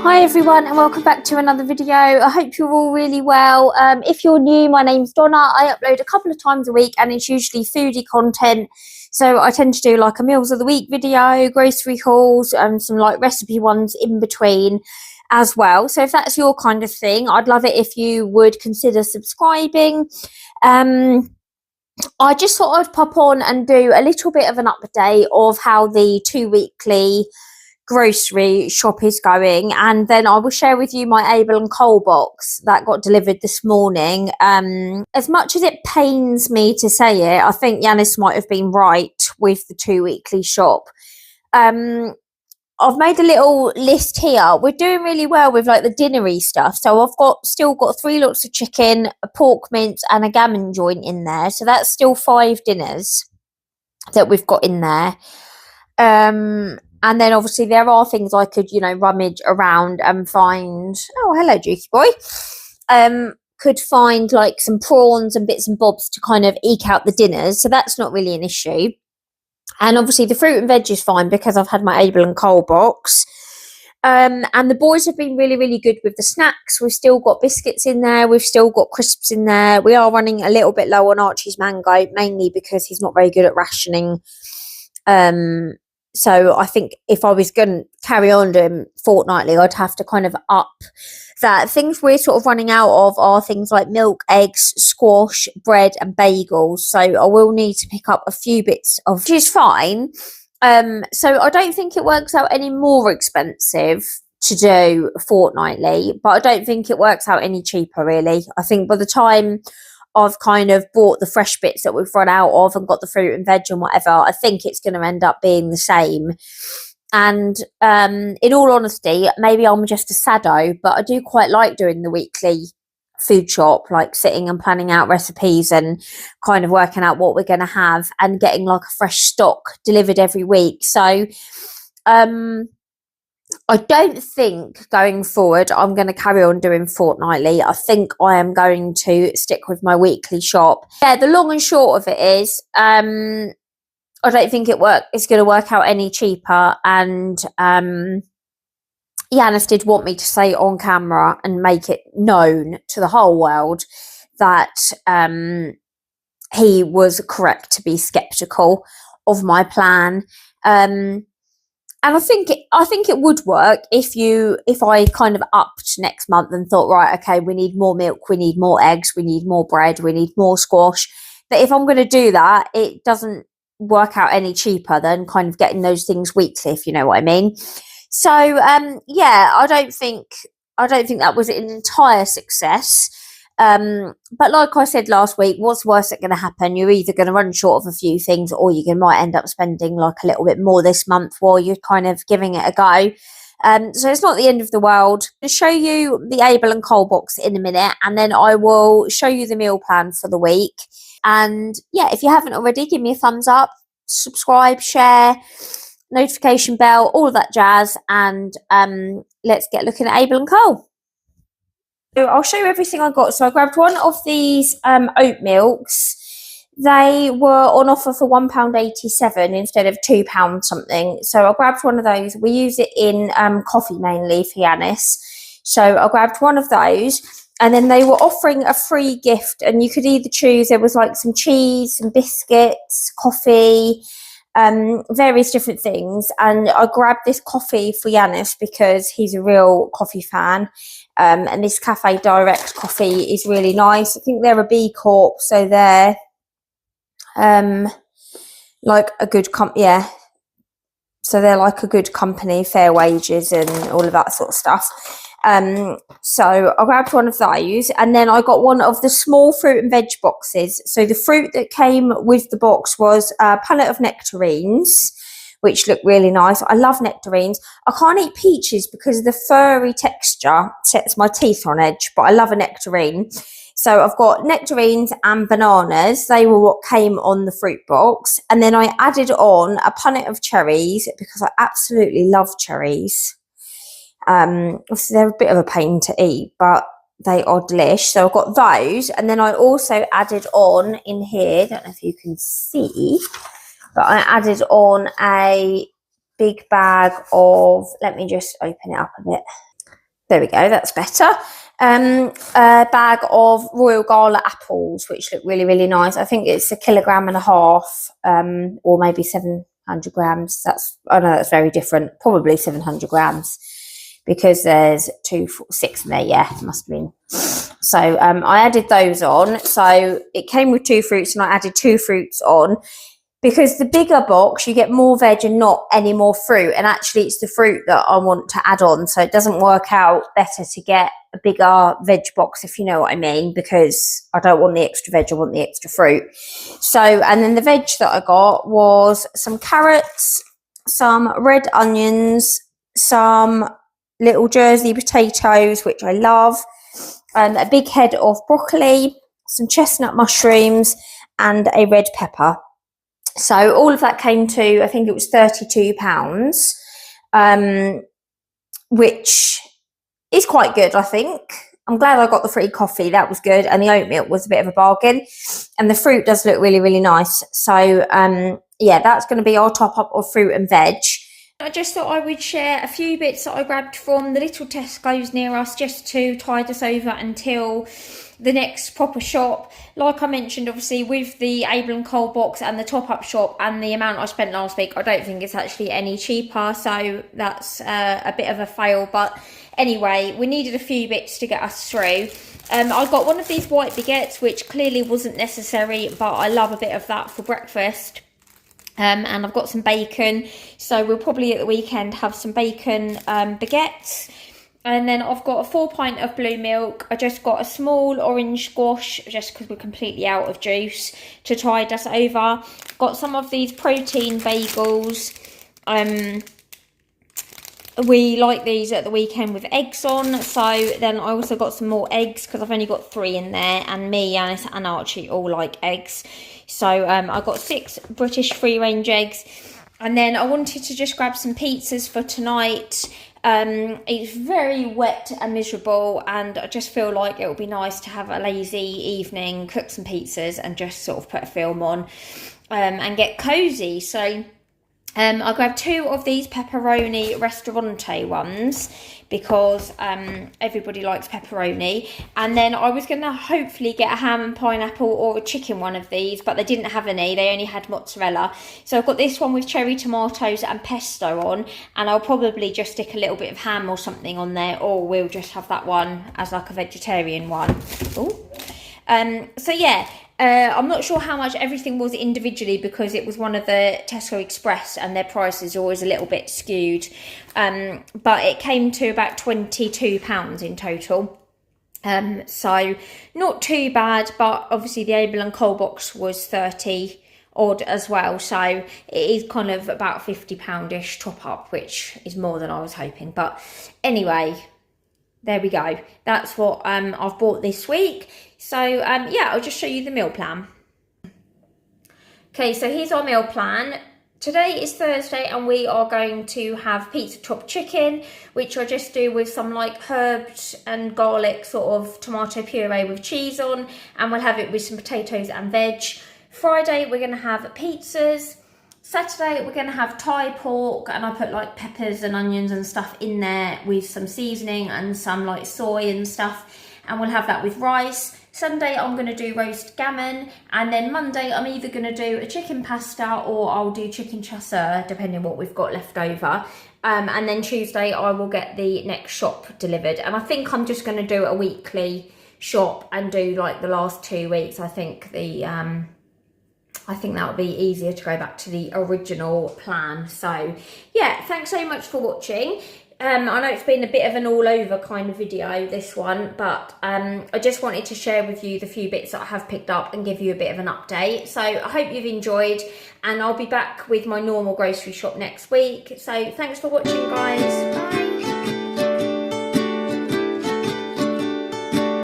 Hi everyone and welcome back to another video. I hope you're all really well. If you're new, my name's Donna. I upload a couple of times a week and it's usually foodie content. So I tend to do like a meals of the week video, grocery hauls and some like recipe ones in between as well. So if that's your kind of thing, I'd love it if you would consider subscribing. I just thought I'd pop on and do a little bit of an update of how the 2-weekly grocery shop is going, and then I will share with you my Abel Cole box that got delivered this morning. As much as it pains me to say it, I think Yanis might have been right with the 2-weekly shop. I've made a little list here. We're doing really well with like the dinnery stuff. So I've still got 3 lots of chicken, a pork mince and a gammon joint in there. So that's still 5 dinners that we've got in there. And then obviously there are things I could, rummage around and find. Oh, hello, Juicy Boy. Could find like some prawns and bits and bobs to kind of eke out the dinners. So that's not really an issue. And obviously the fruit and veg is fine because I've had my Abel Cole box. And the boys have been really, really good with the snacks. We've still got biscuits in there. We've still got crisps in there. We are running a little bit low on Archie's mango, mainly because he's not very good at rationing. So I think if I was going to carry on doing fortnightly, I'd have to kind of up that. Things we're sort of running out of are things like milk, eggs, squash, bread and bagels. So I will need to pick up a few bits of, which is fine. So I don't think it works out any more expensive to do fortnightly, but I don't think it works out any cheaper really. I think by the time I've kind of bought the fresh bits that we've run out of and got the fruit and veg and whatever, I think it's going to end up being the same. And in all honesty, maybe I'm just a sado, but I do quite like doing the weekly food shop, like sitting and planning out recipes and kind of working out what we're going to have and getting like a fresh stock delivered every week. So I don't think going forward I'm going to carry on doing fortnightly. I think I am going to stick with my weekly shop. Yeah, the long and short of it is I don't think it's going to work out any cheaper. And Yanis did want me to say on camera and make it known to the whole world that he was correct to be skeptical of my plan. And I think it would work if I kind of upped next month and thought, right, okay, we need more milk, we need more eggs, we need more bread, we need more squash. But if I'm going to do that, it doesn't work out any cheaper than kind of getting those things weekly, if you know what I mean. So yeah, I don't think that was an entire success. But like I said last week, what's worse that's going to happen? You're either going to run short of a few things or you might end up spending like a little bit more this month while you're kind of giving it a go. So it's not the end of the world. I'll show you the Abel Cole box in a minute and then I will show you the meal plan for the week. And yeah, if you haven't already, give me a thumbs up, subscribe, share, notification bell, all of that jazz. And let's get looking at Abel Cole. So I'll show you everything I got. So I grabbed one of these oat milks. They were on offer for £1.87 instead of £2 something. So I grabbed one of those. We use it in coffee mainly for Yanis. So I grabbed one of those. And then they were offering a free gift. And you could either choose, there was like some cheese, some biscuits, coffee, various different things. And I grabbed this coffee for Yanis because he's a real coffee fan. And this Cafe Direct coffee is really nice. I think they're a B Corp, so they're like a good yeah. So they're like a good company, fair wages and all of that sort of stuff. So I grabbed one of those and then I got one of the small fruit and veg boxes. So the fruit that came with the box was a pallet of nectarines, which look really nice. I love nectarines. I can't eat peaches because the furry texture sets my teeth on edge, but I love a nectarine. So I've got nectarines and bananas. They were what came on the fruit box. And then I added on a punnet of cherries because I absolutely love cherries. Obviously they're a bit of a pain to eat, but they are delish. So I've got those. And then I also added on in here, don't know if you can see, but I added on a big bag of, let me just open it up a bit. There we go, that's better. A bag of Royal Gala apples, which look really, really nice. I think it's 1.5 kilograms, or maybe 700 grams. I know that's very different. Probably 700 grams because there's 2, 4, 6 in there. Yeah, it must have been. So I added those on. So it came with 2 fruits and I added 2 fruits on. Because the bigger box, you get more veg and not any more fruit. And actually, it's the fruit that I want to add on. So it doesn't work out better to get a bigger veg box, if you know what I mean, because I don't want the extra veg, I want the extra fruit. So, and then the veg that I got was some carrots, some red onions, some little Jersey potatoes, which I love, a big head of broccoli, some chestnut mushrooms, and a red pepper. So all of that came to, I think it was £32, which is quite good, I think. I'm glad I got the free coffee. That was good. And the oat milk was a bit of a bargain. And the fruit does look really, really nice. So, yeah, that's going to be our top up of fruit and veg. I just thought I would share a few bits that I grabbed from the little Tesco's near us just to tide us over until the next proper shop. Like I mentioned, obviously, with the Abel Cole box and the top-up shop and the amount I spent last week, I don't think it's actually any cheaper, so that's a bit of a fail. But anyway, we needed a few bits to get us through. I got one of these white baguettes, which clearly wasn't necessary, but I love a bit of that for breakfast. And I've got some bacon, so we'll probably at the weekend have some bacon baguettes. And then I've got a 4 pint of blue milk. I just got a small orange squash, just because we're completely out of juice, to tide us over. Got some of these protein bagels. We like these at the weekend with eggs on. So then I also got some more eggs, because I've only got 3 in there. And me, Yanis and Archie all like eggs. So I got 6 British free-range eggs. And then I wanted to just grab some pizzas for tonight. It's very wet and miserable, and I just feel like it would be nice to have a lazy evening, cook some pizzas and just sort of put a film on and get cozy. So I grabbed 2 of these pepperoni restaurante ones because everybody likes pepperoni. And then I was going to hopefully get a ham and pineapple or a chicken one of these, but they didn't have any. They only had mozzarella. So I've got this one with cherry tomatoes and pesto on, and I'll probably just stick a little bit of ham or something on there, or we'll just have that one as like a vegetarian one. Ooh. So yeah. I'm not sure how much everything was individually because it was one of the Tesco Express and their prices are always a little bit skewed. But it came to about £22 in total. So not too bad, but obviously the Abel Cole box was 30 odd as well. So it is kind of about £50-ish top up, which is more than I was hoping. But anyway, there we go. That's what I've bought this week. So, yeah, I'll just show you the meal plan. Okay, so here's our meal plan. Today is Thursday and we are going to have pizza chopped chicken, which I just do with some like herbs and garlic sort of tomato puree with cheese on, and we'll have it with some potatoes and veg. Friday, we're going to have pizzas. Saturday, we're going to have Thai pork, and I put like peppers and onions and stuff in there with some seasoning and some like soy and stuff, and we'll have that with rice. Sunday, I'm going to do roast gammon, and then Monday, I'm either going to do a chicken pasta or I'll do chicken chasseur, depending on what we've got left over. And then Tuesday, I will get the next shop delivered. And I think I'm just going to do a weekly shop and do like the last 2 weeks. I think that would be easier to go back to the original plan. So yeah, thanks so much for watching. I know it's been a bit of an all over kind of video, this one, but I just wanted to share with you the few bits that I have picked up and give you a bit of an update. So I hope you've enjoyed, and I'll be back with my normal grocery shop next week. So thanks for watching, guys. Bye.